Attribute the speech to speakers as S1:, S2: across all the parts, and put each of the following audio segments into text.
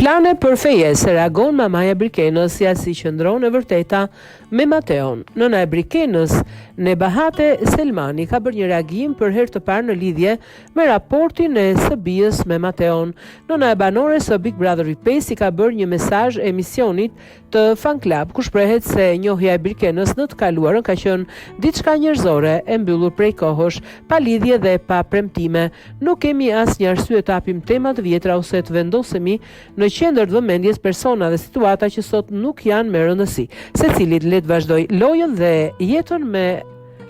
S1: Plane për fejes, reagon mamaja Brikenës, ja si qëndron e vërteta me Mateon. Nëna e Brikenës, Nebahate Selmani, ka bërë një reagim për herë të parë në lidhje me raportin e Sëbijës me Mateon. Nëna e banores së Big Brother VIP ka bërë një mesazh emisionit të Fan Club, ku shprehet se njohja e Brikenës në të kaluarën ka qenë diçka njerëzore e mbyllur prej kohësh, pa lidhje dhe pa premtime. Nuk kemi asnjë arsye të hapim tema të vjetra ose të vendosemi në qendër të vëmendjes persona dhe situata që sot nuk janë me rëndësi. Secilit le të vazhdoj lojën dhe jetën me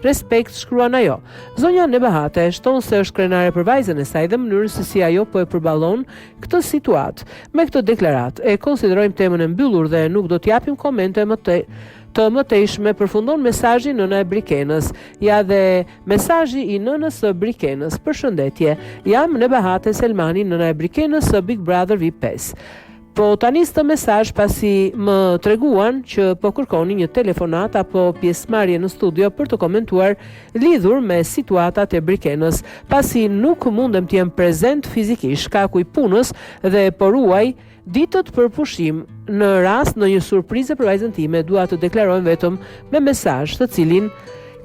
S1: respekt, shkruan ajo. Zonja Nebahate shton se është krenare për vajzën e saj dhe mënyrën se si ajo po e përballon këtë situatë. Me këtë deklaratë e konsiderojmë temën e mbyllur dhe nuk do t'japim komente të mëtejshme, përfundon mesazhi nëna e Brikenës. Ja dhe mesazhi i nënës së Brikenës. Përshëndetje, jam Nebahate Selmani, nëna e Brikenës së Big Brother VIP5. Po tani këtë mesazh pasi më treguan që po kërkoni një telefonat apo pjesëmarrje në studio për të komentuar lidhur me situatat e Brikenës, pasi nuk mundem të jem prezent fizikisht shkaku i punës dhe po ruaj ditët për pushim. Në rast në një surprizë për vajzën time, dua të deklaroj vetëm me mesazh të cilin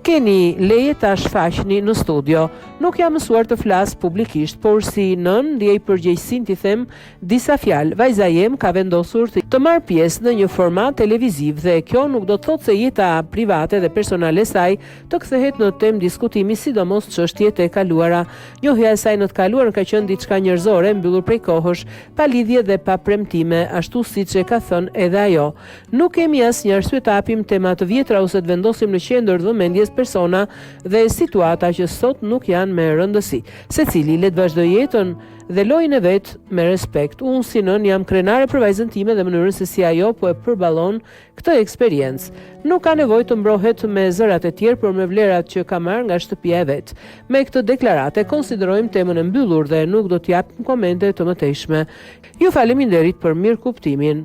S1: keni leje ta shfaqni në studio. Nuk jam mësuar të flas publikisht, por si nën ndjej përgjegjësinë t'i them disa fjalë. Vajza jem ka vendosur të marrë pjesë në një format televiziv dhe kjo nuk do të thotë se jeta private dhe personale e saj të kthehet në temë diskutimi, sidomos çështjet e kaluara. Njohja e saj në të kaluarën ka qenë diçka njerëzore, mbyllur prej kohësh, pa lidhje dhe pa premtime, ashtu siç e ka thënë edhe ajo. Nuk kemi asnjë arsye të hapim tema të vjetra ose të vendosim në qendër të vëmendjes persona dhe situata që sot nuk janë me rëndësi. Secili le të vazhdoj jetën dhe lojën e vet me respekt. Unë si nën jam krenare për vajzën time dhe mënyrën se si ajo po e përballon këtë eksperiencë. Nuk ka nevojë të mbrohet me zërat e tjerë, por me vlerat që ka marrë nga shtëpia e vet. Me këtë deklaratë konsiderojmë temën e mbyllur dhe nuk do t'japim komente të mëtejshme. Ju faleminderit për mirëkuptimin.